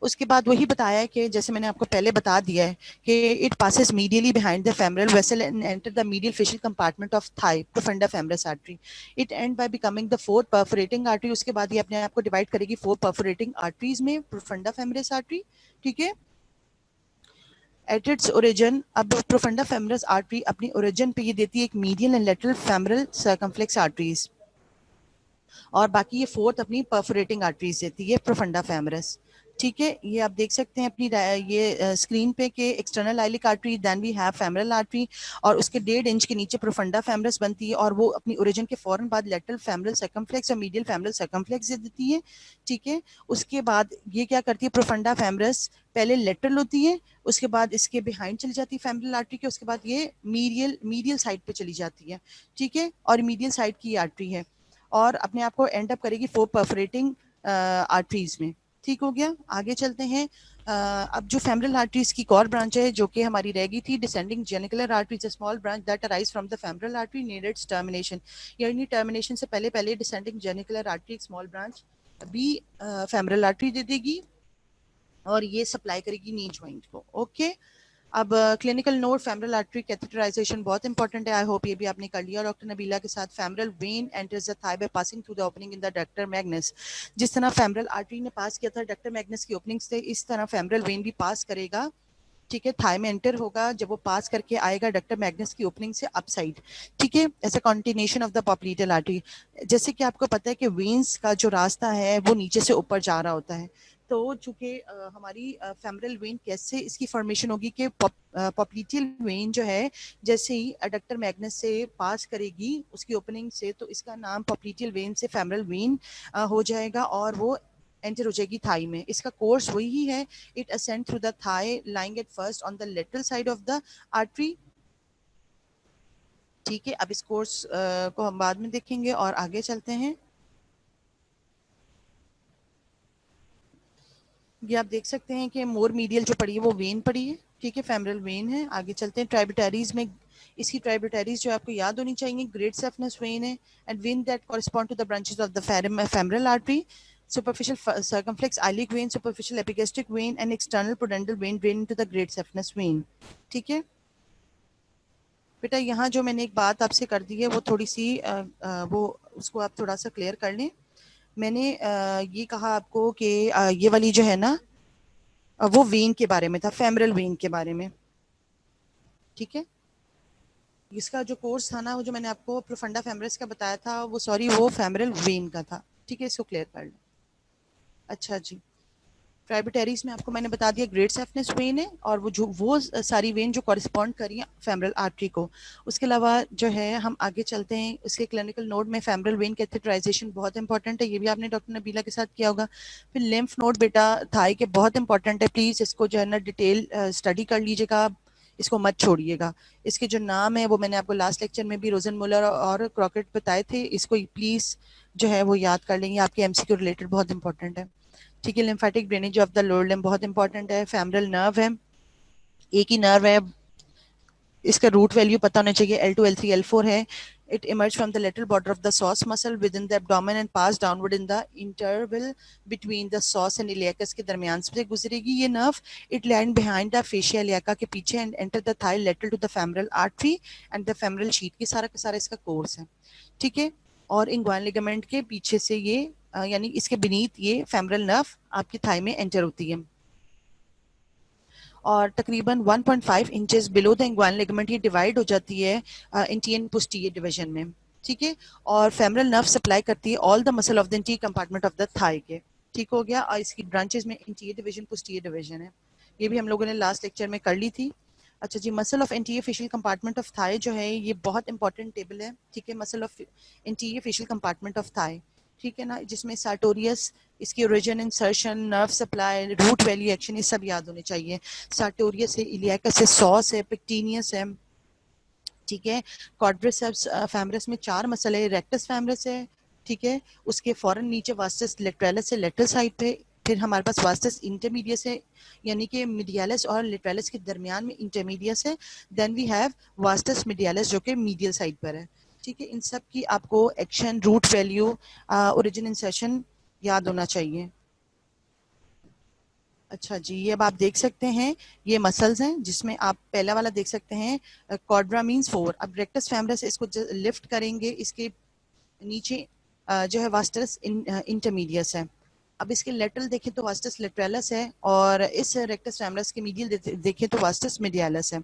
उसके बाद वही बताया है कि जैसे मैंने आपको पहले बता दिया है कि it passes medially behind the femoral vessel and enter the medial fascial compartment of thigh profunda femoris artery. It end by becoming the 4th perforating artery. उसके बाद ये अपने आप को डिवाइड करेगी 4 परफोरेटिंग आर्टरीज में, प्रोफंडा फेमरस आर्टरी। ठीक है, एट इट्स ओरिजिन, अब प्रोफंडा फेमरस आर्टरी अपनी ओरिजिन पे ये देती है एक medial and lateral femoral circumflex arteries, और बाकी ये 4th अपनी परफोरेटिंग आर्टरीज देती है प्रोफंडा फेमरस। ठीक है, ये आप देख सकते हैं अपनी ये स्क्रीन पे के external iliac artery, then we have femoral artery, और उसके 1.5 इंच के नीचे प्रोफंडा फेमरस बनती है, और वो अपनी ओरिजिन के फौरन बाद लेटरल फेमरल सर्कमफ्लेक्स और मीडियल फेमरल सर्कमफ्लेक्स दे देती है। ठीक है, उसके बाद ये क्या करती है, प्रोफंडा फेमरस पहले लेटरल होती है, उसके बाद इसके बिहाइंड चली जाती है फेमरल आर्टरी के, उसके बाद ये मीडियल साइड पे चली जाती है। ठीक है, और मीडियल साइड की आर्टरी है, और अपने आप को एंड अप करेगी 4 परफोरेटिंग आर्टरीज में। ठीक हो गया, आगे चलते हैं। अब जो फेमरल आर्टरीज की और ब्रांच है जो कि हमारी रह गई थी, descending genicular arteries, small branch that arise from the femoral artery near its termination. यानी टर्मिनेशन से पहले पहले descending genicular artery small branch भी फेमरल आर्टरी दे देगी, और ये सप्लाई करेगी नी जॉइंट को। ओके, अब clinical note, femoral artery catheterisation बहुत इंपॉर्टेंट है, आई होप ये भी आपने कर लिया डॉक्टर नबीला के साथ। Femoral vein enters the thigh by passing through the opening in the adductor magnus. जिस तरह फेमरल आर्टरी ने पास किया था डक्टर मैग्नस की ओपनिंग से, इस तरह फेमरल वेन भी पास करेगा। ठीक है, थाई में एंटर होगा, जब वो पास करके आएगा डक्टर मैग्नस की ओपनिंग से अपसाइड। ठीक है, ऐसा कॉन्टिन्यूशन ऑफ द पॉप्लिटल आर्टरी। जैसे कि आपको पता है कि वेन्स का जो रास्ता है वो नीचे से ऊपर जा रहा होता है, तो चूंकि हमारी फेमरल वेन कैसे इसकी फॉर्मेशन होगी कि पॉप्लिटियल वेन जो है जैसे ही अडक्टर मैग्नस से पास करेगी उसकी ओपनिंग से, तो इसका नाम पॉप्लिटियल वेन से फेमरल वेन हो जाएगा और वो एंटर हो जाएगी थाई में। इसका कोर्स वही है, it ascend through the thigh lying at first on the lateral side of the artery. ठीक है, अब इस कोर्स को हम बाद में देखेंगे और आगे चलते हैं। ये आप देख सकते हैं कि मोर मीडियल जो पड़ी है वो वेन पड़ी है, ठीक है, फेमरल वेन है। आगे चलते हैं ट्राइब्यूटरीज में। इसकी ट्राइब्यूटरीज जो आपको याद होनी चाहिए, ग्रेट सेफनेस वेन है and vein that correspond to the branches of the femoral artery, superficial circumflex iliac vein, superficial epigastric vein and external pudendal vein drain into the great saphenous vein। ठीक है बेटा, यहाँ जो मैंने एक बात आपसे कर दी है वो थोड़ी सी वो उसको आप थोड़ा सा क्लियर कर लें। मैंने ये कहा आपको कि ये वाली जो है ना वो वेन के बारे में था, फेमरल वेन के बारे में। ठीक है, इसका जो कोर्स था ना वो जो मैंने आपको प्रोफंडा फेमरस का बताया था वो सॉरी वो फेमरल वेन का था। ठीक है, इसको क्लियर कर लो। अच्छा जी, ट्राइब्यूटरीज में आपको मैंने बता दिया ग्रेट सेफनेस वेन है और वो सारी वेन जो कॉरिस्पॉन्ड करी है फेमरल आर्टरी को। उसके अलावा जो है हम आगे चलते हैं, उसके क्लिनिकल नोड में फेमरल वेन कैथेटराइजेशन बहुत इंपॉर्टेंट है, ये भी आपने डॉक्टर नबीला के साथ किया होगा। फिर लिम्फ नोड बेटा थाई के बहुत इंपॉर्टेंट है, प्लीज इसको जो है ना डिटेल स्टडी कर लीजिएगा, इसको मत छोड़िएगा। इसके जो नाम है वो मैंने आपको लास्ट लेक्चर में भी रोजन मुलर और क्रॉकेट बताए थे, इसको प्लीज जो है वो याद कर लेंगे, आपके एमसीक्यू रिलेटेड बहुत इंपॉर्टेंट है। ठीक है, lymphatic drainage of the lower limb बहुत इंपॉर्टेंट है। फेमरल नर्व है, एक ही नर्व है, इसका रूट वैल्यू पता होना चाहिए, L2 L3 L4 है। It emerged from the lateral border of the psoas muscle within the abdomen and passed downward in the interval between the psoas and iliacus के दरमियान से गुजरेगी ये nerve. It line behind the fascia iliaca के पीछे and enter the thigh lateral to the femoral artery and the femoral sheath की सारा का सारा इसका कोर्स है। ठीक है, और इंग्वाइन लिगामेंट के पीछे से ये यानी इसके बीनीथ ये फेमरल नर्व आपकी थाई में एंटर होती है और तकरीबन 1.5 इंचेस बिलो द इंग्वाइन लिगामेंट ये डिवाइड हो जाती है इंटीरियर पोस्टीरियर डिवीजन में। ठीक है, और फेमरल नर्व सप्लाई करती है all the muscle of the interior compartment of the thigh के। ठीक हो गया, और इसकी ब्रांचेस में इंटीरियर डिवीजन पोस्टीरियर डिवीजन है, ये भी हम लोगों ने लास्ट लेक्चर में कर ली थी। अच्छा जी, muscle of interior fascial compartment of thigh जो है ये बहुत इंपॉर्टेंट टेबल है। ठीक है, muscle of interior fascial compartment of thigh, ठीक है ना, जिसमें सार्टोरियस, इसकी origin, insertion, nerve supply, root value action, ये सब याद होने चाहिए। सार्टोरियस है, इलियाकस है, सॉस है, पेक्टिनियस है। ठीक है, क्वाड्रिसेप्स फेमरस में 4 मसल है, रेक्टस फेमरस है। ठीक है, उसके फौरन नीचे वास्टस लेटरलिस है लेटरल साइड पे। फिर हमारे पास वास्टस इंटरमीडियस है, यानी कि मीडियालिस और लेटरलिस के दरमियान में इंटरमीडियस है। Then we have vastus medialis जो कि मीडियल साइड पर है। ठीक है, इन सब की आपको action, root value, origin, insertion याद होना चाहिए। अच्छा जी, ये अब आप देख सकते हैं ये मसल्स हैं जिसमें आप पहला वाला देख सकते हैं कॉर्ड्रा मीन्स 4। अब रेक्टस फेमरस इसको लिफ्ट करेंगे, इसके नीचे जो है वास्टस इंटरमीडियस है। अब इसके लेटरल देखें तो वास्टस लेटरलस है और इस रेक्टस फेमरस के मीडियल देखें तो वास्टस मीडियालस है।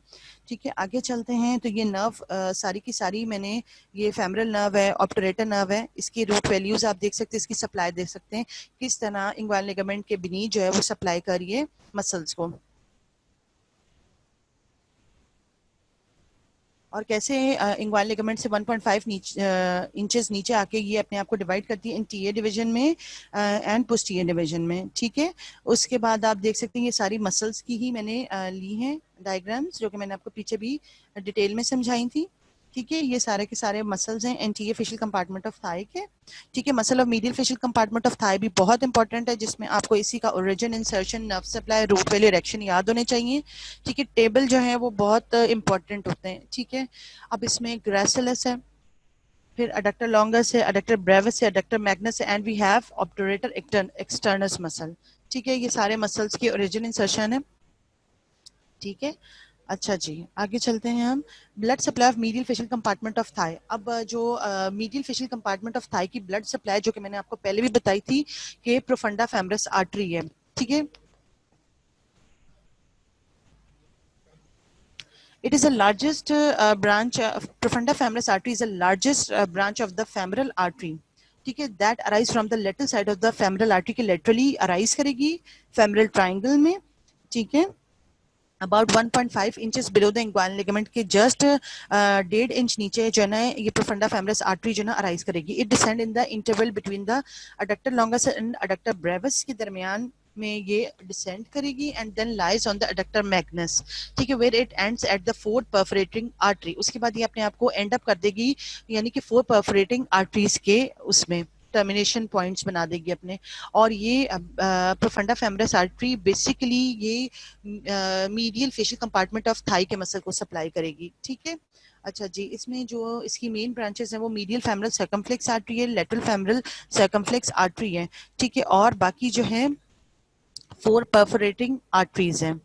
ठीक है, आगे चलते हैं तो ये नर्व सारी की सारी मैंने, ये फेमरल नर्व है, ऑब्टरेटर नर्व है, इसकी रूट वैल्यूज आप देख सकते हैं, इसकी सप्लाई देख सकते हैं किस तरह इंग्वाइन लिगामेंट के बीनीथ जो है वो सप्लाई करिए मसल्स को, और कैसे इंग्वाइन लिगामेंट से 1.5 इंचेस नीचे आके ये अपने आप को डिवाइड करती है इंटीरियर डिवीजन में एंड पोस्टीरियर डिवीजन में। ठीक है, उसके बाद आप देख सकते हैं ये सारी मसल्स की ही मैंने ली हैं डायग्राम्स, जो कि मैंने आपको पीछे भी डिटेल में समझाई थी। ठीक है, ये सारे के सारे मसल्स हैं anterior fascial compartment of thigh के। ठीक है, muscle of medial fascial compartment of thigh भी बहुत इंपॉर्टेंट है, जिसमें आपको इसी का origin, insertion, nerve supply, root value, इरेक्शन याद होने चाहिए। ठीक है, टेबल जो है वो बहुत इंपॉर्टेंट होते हैं। ठीक है, अब इसमें ग्रेसिलस है, फिर अडक्टर लॉन्गस है, अडक्टर ब्रेविस है, अडक्टर मैग्नस है एंड वी हैव ऑब्टरेटर एक्सटर्नस मसल। ठीक है, ये सारे मसल्स के ओरिजिन, इंसर्शन है। ठीक है, अच्छा जी, आगे चलते हैं हम। Blood supply of medial fascial compartment of Thai. अब जो medial fascial compartment of Thai की ब्लड सप्लाई जो कि मैंने आपको पहले भी बताई थी कि प्रोफंडा फेमरस आर्टरी है। ठीक है, it is the largest branch, profunda femoris artery is the largest branch of the femoral artery. ठीक है, that arise from the lateral side of the femoral artery के लेटरली अराइज करेगी femoral triangle में, ठीक है, about 1.5 inches below the inguinal ligament के just 1.5 inch नीचे जो है ना ये प्रोफंडा फेमरस आर्टरी जो है ना अराइज करेगी। It descend in the interval between the adductor longus and adductor brevis के दरमियान में ये डिसेंड करेगी and then lies on the adductor magnus, ठीक है, where it ends at the fourth perforating artery. उसके बाद ये अपने आप को एंड अप कर देगी यानी कि 4 परफोरेटिंग आर्टरीज के उसमें टर्मिनेशन पॉइंट्स बना देगी अपने। और ये प्रोफंडा फेमरस आर्टरी बेसिकली ये medial fascial compartment of thigh के मसल को सप्लाई करेगी, ठीक है। अच्छा जी, इसमें जो इसकी मेन ब्रांचेस हैं वो मीडियल फेमरल सर्कमफ्लेक्स आर्टरी है, लेटरल फेमरल सर्कमफ्लेक्स आर्टरी है, ठीक है, और बाकी जो है 4 परफोरेटिंग आर्टरीज हैं।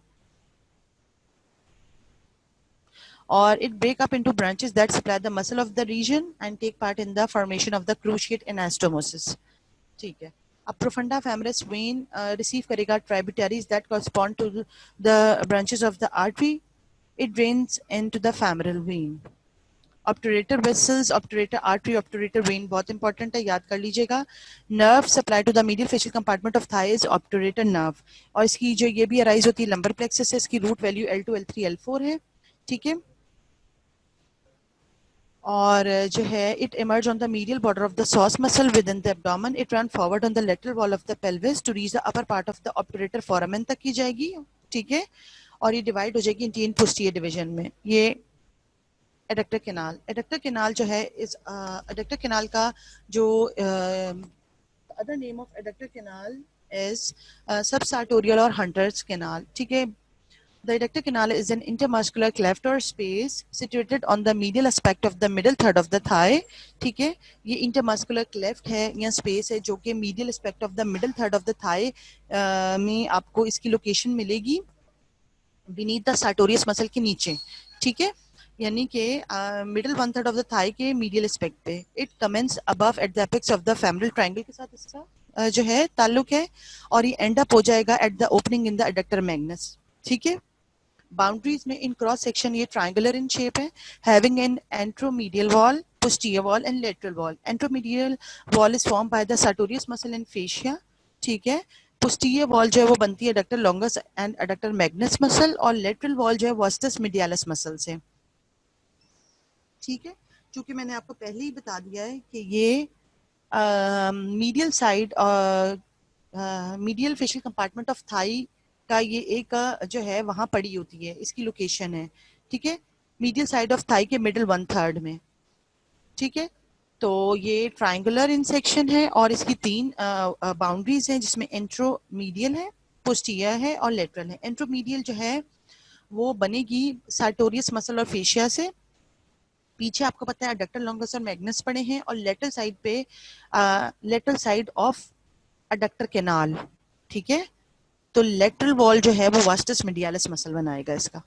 और it break up into branches that supply the muscle of the region and take part in the formation of the cruciate anastomosis, ठीक है। अब प्रोफंडा फेमरस वेन रिसीव करेगा tributaries that correspond to the branches of the artery, it drains into the femoral vein. Obturator vessels, obturator artery, obturator vein बहुत important है, याद कर लीजिएगा। Nerve supply to the medial fascial compartment of thigh is obturator nerve, और इसकी जो ये भी अराइज होती है लंबर प्लेक्सस से, इसकी root value L2 L3 L4 है, ठीक है। और जो है it emerge on the medial border of the psoas muscle within the abdomen, it run forward on the lateral wall of the pelvis to reach the upper part of the obturator foramen तक की जाएगी, ठीक है, और ये divide हो जाएगी interior posterior division में। ये एडक्टर केनाल, एडक्टर केनाल जो है इस एडक्टर केनाल का जो other name of adductor canal is subsartorial और हंटर्स केनाल, ठीक है। The adductor canal is an intermuscular cleft or space situated on the medial aspect of the middle third of the thigh, ठीक है। ये intermuscular cleft है या space है जो कि medial aspect of the middle third of the thigh में आपको इसकी लोकेशन मिलेगी beneath the sartorius muscle के नीचे, ठीक है, यानी कि मिडिल 1/3 ऑफ द थाई के मीडियल एस्पेक्ट पे। It commences above at the apex of the femoral triangle के साथ इसका जो है ताल्लुक है, और ये एंड अप हो जाएगा at the opening in the adductor magnus, ठीक है। बाउंड्रीज में इन क्रॉस सेक्शन ये ट्रायंगुलर इन शेप है, having an anteromedial wall, posterior wall and lateral wall. Anteromedial wall is formed by the sartorius muscle and fascia, ठीक है। posterior wall जो है वो बनती है adductor longus and adductor magnus muscle, और lateral wall जो है vastus medialis muscle से, ठीक है। चूंकि मैंने आपको पहले ही बता दिया है कि ये medial side medial fascial compartment of Thai का ये एक जो है वहां पड़ी होती है, इसकी लोकेशन है, ठीक है, मीडियल साइड ऑफ थाई के मिडिल 1/3 में, ठीक है। तो ये ट्रायंगुलर इन सेक्शन है और इसकी 3 बाउंड्रीज हैं जिसमें एंट्रोमीडियल है, पोस्टीरियर है और लेटरल है। एंट्रोमीडियल जो है वो बनेगी सार्टोरियस मसल और फेशिया से, पीछे आपको पता है एडक्टर लॉन्गस और मैग्नस पड़े हैं, और लेटरल साइड पे lateral side of adductor canal, ठीक है। तो लेटरल वॉल जो है वो वास्टस मीडियालिस मसल बनाएगा इसका,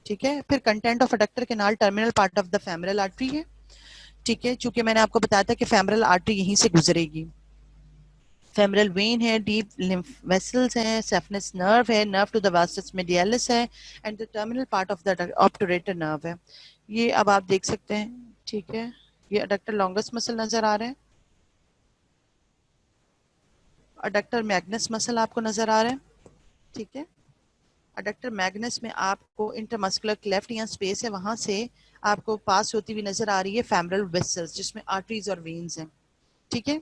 ठीक है। फिर content of adductor canal terminal part of the femoral artery है, ठीक है, चूंकि मैंने आपको बताया था कि फेमरल आर्टरी यहीं से गुजरेगी। फेमरल वेन है, डीप लिम्फ वेसल्स हैं, सेफनस नर्व है, nerve to the vastus medialis है, and the terminal part of the obturator nerve है। ये अब आप देख सकते हैं, ठीक है, ये एडक्टर लॉन्गस मसल नजर आ रहा है, एडक्टर मैग्नस मसल आपको नजर आ रहा है, ठीक है। एडक्टर मैग्नस में आपको इंटरमस्कुलर क्लेफ्ट या स्पेस है, वहां से आपको पास होती हुई नजर आ रही है फेमरल वेसल्स जिसमें आर्टरीज और वेन्स हैं, ठीक है।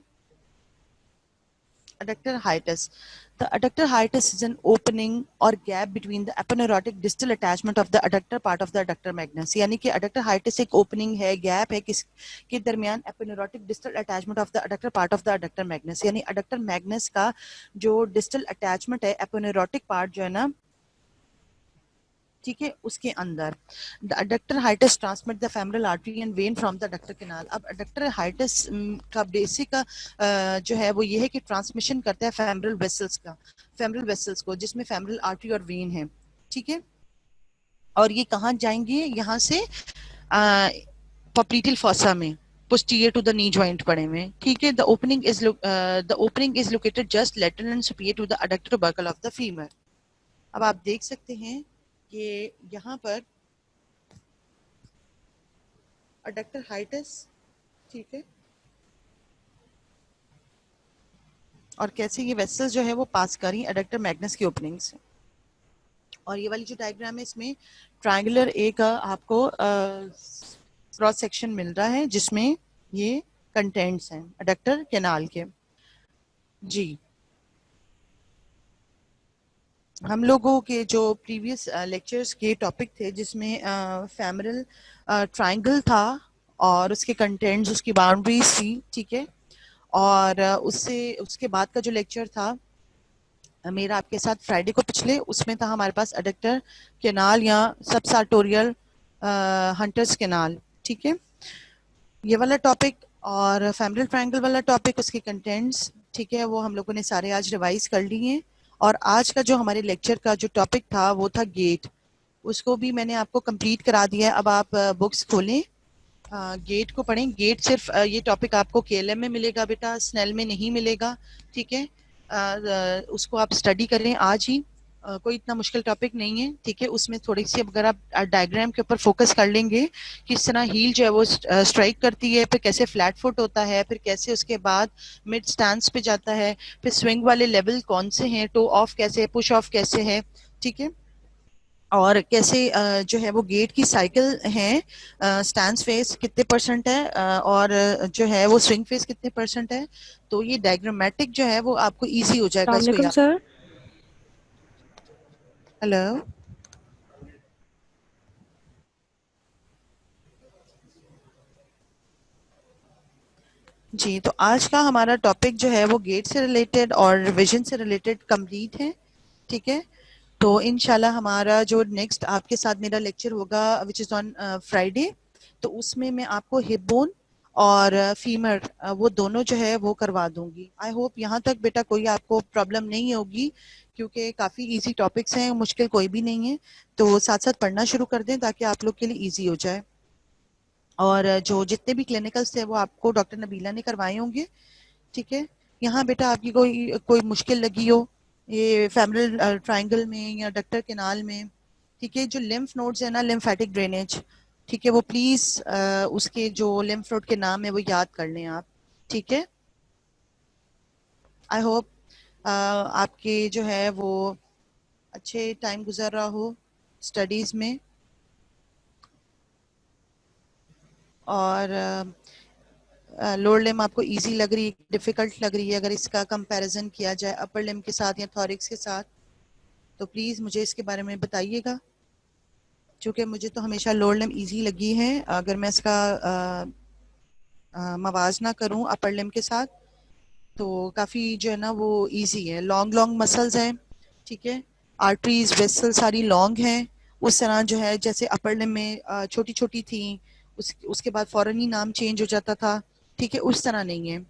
adductor hiatus, the adductor hiatus is an opening or gap between the aponeurotic distal attachment of the adductor part of the adductor magnus, यानी कि adductor hiatus एक opening है, gap है किस के दरमियान aponeurotic distal attachment of the adductor part of the adductor magnus, यानी adductor magnus का जो distal attachment है aponeurotic part जो है ना, ठीक है, उसके अंदर the adductor hiatus transmit the femoral artery and when from the adductor canal. अब अडक्टर हाइटस का बेसिक जो है वो ये है कि ट्रांसमिशन करता है फेमरल वेसल्स का, फेमरल वेसल्स को जिसमें फेमरल आर्टरी और वेन है, ठीक है। और ये कहाँ जाएंगे, यहाँ से पोप्लीटियल फॉसा में, posterior to the knee joint पड़े हुए, ठीक है। the opening is located just lateral and superior to the adductor tubercle of the femur। अब आप देख सकते हैं कि यहाँ पर अडक्टर हाइटस, ठीक है, और कैसे ये वेसल्स जो है वो पास कर रही हैं एडक्टर मैग्नस की ओपनिंग से। और ये वाली जो डायग्राम है इसमें ट्रायंगुलर एक आपको क्रॉस सेक्शन मिल रहा है जिसमें ये कंटेंट्स हैं एडक्टर कैनाल के। जी, हम लोगों के जो प्रीवियस लेक्चर्स के टॉपिक थे जिसमें फेमरल ट्रायंगल था और उसके कंटेंट्स, उसकी बाउंड्रीज थी, ठीक है। और उससे उसके बाद का जो लेक्चर था मेरा आपके साथ फ्राइडे को पिछले, उसमें था हमारे पास एडक्टर केनाल या सब सार्टोरियल हंटर्स केनाल, ठीक है, ये वाला टॉपिक। और फेमरल ट्रायंगल वाला टॉपिक, उसके कंटेंट्स, ठीक है, वो हम लोगों ने सारे आज रिवाइज कर लिए हैं। और आज का जो हमारे लेक्चर का जो टॉपिक था वो था गेट, उसको भी मैंने आपको कंप्लीट करा दिया है। अब आप बुक्स खोलें, गेट को पढ़ें। गेट सिर्फ ये टॉपिक आपको केएलएम में मिलेगा बेटा, स्नेल में नहीं मिलेगा, ठीक है। उसको आप स्टडी करें आज ही, कोई इतना मुश्किल टॉपिक नहीं है, ठीक है। उसमें थोड़ी सी अगर आप डायग्राम के ऊपर फोकस कर लेंगे, किस तरह हील जो है वो स्ट्राइक करती है, फिर कैसे फ्लैट फुट होता है, फिर कैसे उसके बाद मिड स्टांस पे जाता है, फिर स्विंग वाले लेवल कौन से हैं, टो ऑफ कैसे है, पुश ऑफ कैसे है, ठीक है। और कैसे जो है वो गेट की साइकिल है, स्टैंस फेस कितने परसेंट है, और जो है वो स्विंग फेस कितने परसेंट है। तो ये डायग्रामेटिक जो है वो आपको इजी हो जाएगा इसको अस्सलामुअलैकुम याद। सर। हेलो जी, तो आज का हमारा टॉपिक जो है वो गेट से रिलेटेड और रिवीजन से रिलेटेड कंप्लीट है, ठीक है। तो इंशाल्लाह हमारा जो नेक्स्ट आपके साथ मेरा लेक्चर होगा विच इज़ ऑन फ्राइडे, तो उसमें मैं आपको हिप बोन और फीमर वो दोनों जो है वो करवा दूंगी। आई होप यहाँ तक बेटा कोई आपको प्रॉब्लम नहीं होगी, क्योंकि काफ़ी इजी टॉपिक्स हैं, मुश्किल कोई भी नहीं है। तो साथ साथ पढ़ना शुरू कर दें ताकि आप लोग के लिए ईजी हो जाए। और जो जितने भी क्लिनिकल्स थे वो आपको डॉक्टर नबीला ने करवाए होंगे, ठीक है। यहाँ बेटा आपकी कोई कोई मुश्किल लगी हो ये फेमरल ट्रायंगल में या डक्टर केनाल में, ठीक है, जो लिम्फ नोड्स है ना, लिम्फेटिक ड्रेनेज, ठीक है, वो प्लीज उसके जो लिम्फ नोड के नाम है वो याद कर लें आप, ठीक है। आई होप आपके जो है वो अच्छे टाइम गुजर रहा हो स्टडीज में। और लोअर लिम आपको इजी लग रही है, डिफिकल्ट लग रही है, अगर इसका कंपैरिजन किया जाए अपर लिम के साथ या थॉरिक्स के साथ, तो प्लीज मुझे इसके बारे में बताइएगा। क्योंकि मुझे तो हमेशा लोअर लिम इजी लगी है, अगर मैं इसका मवाजना करूं अपर लिम के साथ, तो काफी जो है ना वो इजी है। लॉन्ग लॉन्ग मसल्स हैं, ठीक है, आर्टरीज वेसल सारी लॉन्ग हैं। उस तरह जो है जैसे अपर लिम में छोटी छोटी थी, उसके बाद फौरन ही नाम चेंज हो जाता था, ठीक है, उस तरह नहीं है।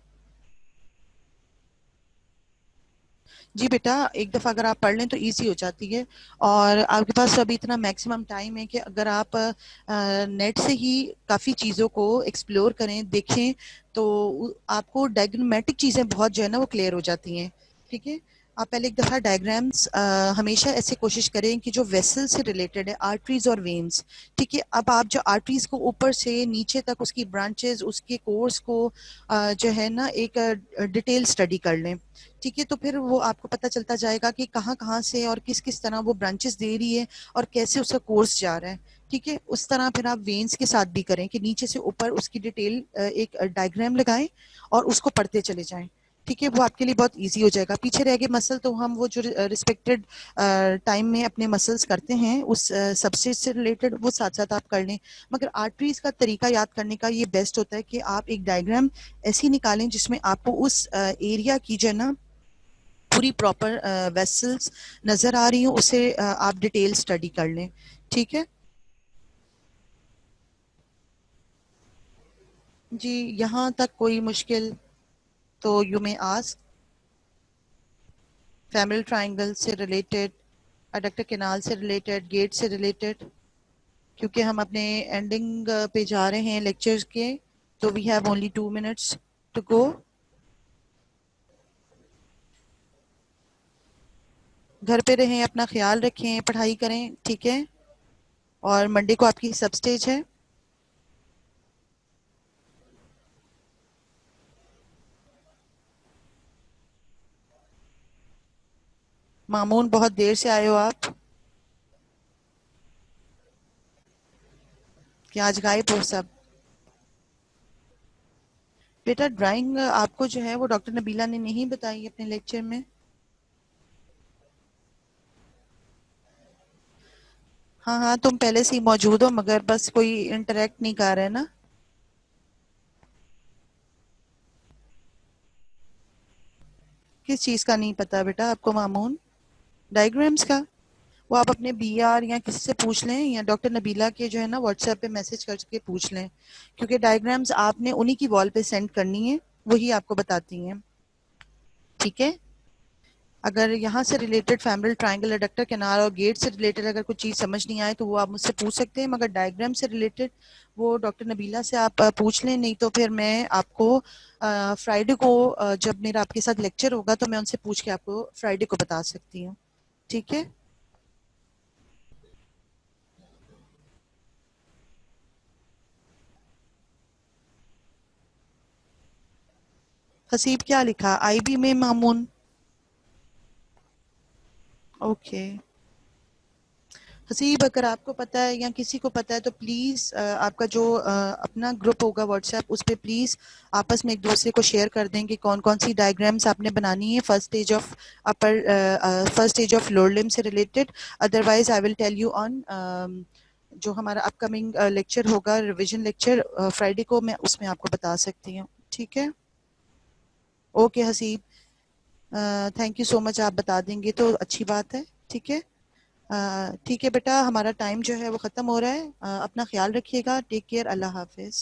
जी बेटा, एक दफ़ा अगर आप पढ़ लें तो इजी हो जाती है। और आपके पास अभी इतना मैक्सिमम टाइम है कि अगर आप नेट से ही काफ़ी चीज़ों को एक्सप्लोर करें, देखें, तो आपको डायग्रामेटिक चीज़ें बहुत जो है ना वो क्लियर हो जाती हैं, ठीक है। आप पहले एक दफ़ा डायग्राम्स हमेशा ऐसे कोशिश करें कि जो वेसल से रिलेटेड है, आर्टरीज और वेन्स, ठीक है। अब आप जो आर्टरीज को ऊपर से नीचे तक उसकी ब्रांचेस, उसके कोर्स को जो है ना एक डिटेल स्टडी कर लें, ठीक है। तो फिर वो आपको पता चलता जाएगा कि कहाँ कहाँ से और किस किस तरह वो ब्रांचेस दे रही है और कैसे उसका कोर्स जा रहा है, ठीक है। उस तरह फिर आप वेन्स के साथ भी करें कि नीचे से ऊपर उसकी डिटेल एक डायग्राम लगाएं और उसको पढ़ते चले जाएं, ठीक है। वो आपके लिए बहुत इजी हो जाएगा। पीछे रह गए मसल तो हम वो जो रिस्पेक्टेड टाइम में अपने मसल्स करते हैं उस सबसे से रिलेटेड वो साथ साथ आप कर लें। मगर आर्टरीज का तरीका याद करने का ये बेस्ट होता है कि आप एक डायग्राम ऐसी निकालें जिसमें आपको उस एरिया की जो है ना पूरी प्रॉपर वेसल्स नजर आ रही हो, उसे आप डिटेल स्टडी कर लें, ठीक है जी। यहाँ तक कोई मुश्किल तो you may ask. Femoral triangle से रिलेटेड, एडक्टर कैनाल से रिलेटेड, गेट से रिलेटेड, क्योंकि हम अपने एंडिंग पे जा रहे हैं लेक्चर्स के, तो we have only 2 minutes to go. घर पे रहें, अपना ख्याल रखें, पढ़ाई करें, ठीक है। और मंडे को आपकी सब स्टेज है। मामून बहुत देर से आए हो आप, कि आज गायब हो सब? बेटा ड्राइंग आपको जो है वो डॉक्टर नबीला ने नहीं बताई अपने लेक्चर में? हाँ हाँ, तुम पहले से ही मौजूद हो मगर बस कोई इंटरेक्ट नहीं कर रहा है ना। किस चीज का नहीं पता बेटा आपको मामून? डायग्राम्स का? वो आप अपने बीआर या किसी से पूछ लें, या डॉक्टर नबीला के जो है ना व्हाट्सएप पे मैसेज करके पूछ लें, क्योंकि डायग्राम्स आपने उन्हीं की वॉल पे सेंड करनी है, वही आपको बताती हैं। ठीक है? अगर यहाँ से related family triangle adductor canal और गेट से रिलेटेड अगर कुछ चीज़ समझ नहीं आए तो वो आप मुझसे पूछ सकते हैं, मगर डायग्राम से रिलेटेड वो डॉक्टर नबीला से आप पूछ लें, नहीं तो फिर मैं आपको फ्राइडे को जब मेरा आपके साथ लेक्चर होगा तो मैं उनसे पूछ के आपको फ्राइडे को बता सकती हूँ। ठीक है? हसीब क्या लिखा आईबी में मामून? ओके। हसीब अगर आपको पता है या किसी को पता है तो प्लीज आपका जो अपना ग्रुप होगा व्हाट्सएप उस पे प्लीज आपस में एक दूसरे को शेयर कर दें कि कौन कौन सी डायग्राम्स आपने बनानी है first stage of upper, first stage of lower limb से related. Otherwise I will tell you on जो हमारा अपकमिंग लेक्चर होगा, रिवीजन लेक्चर फ्राइडे को, मैं उसमें आपको बता सकती हूँ। ठीक है? Okay Haseeb, thank you so much, आप बता देंगे तो अच्छी बात है। ठीक है? ठीक है बेटा, हमारा टाइम जो है वो ख़त्म हो रहा है। अपना ख्याल रखिएगा, टेक केयर, अल्लाह हाफिज़।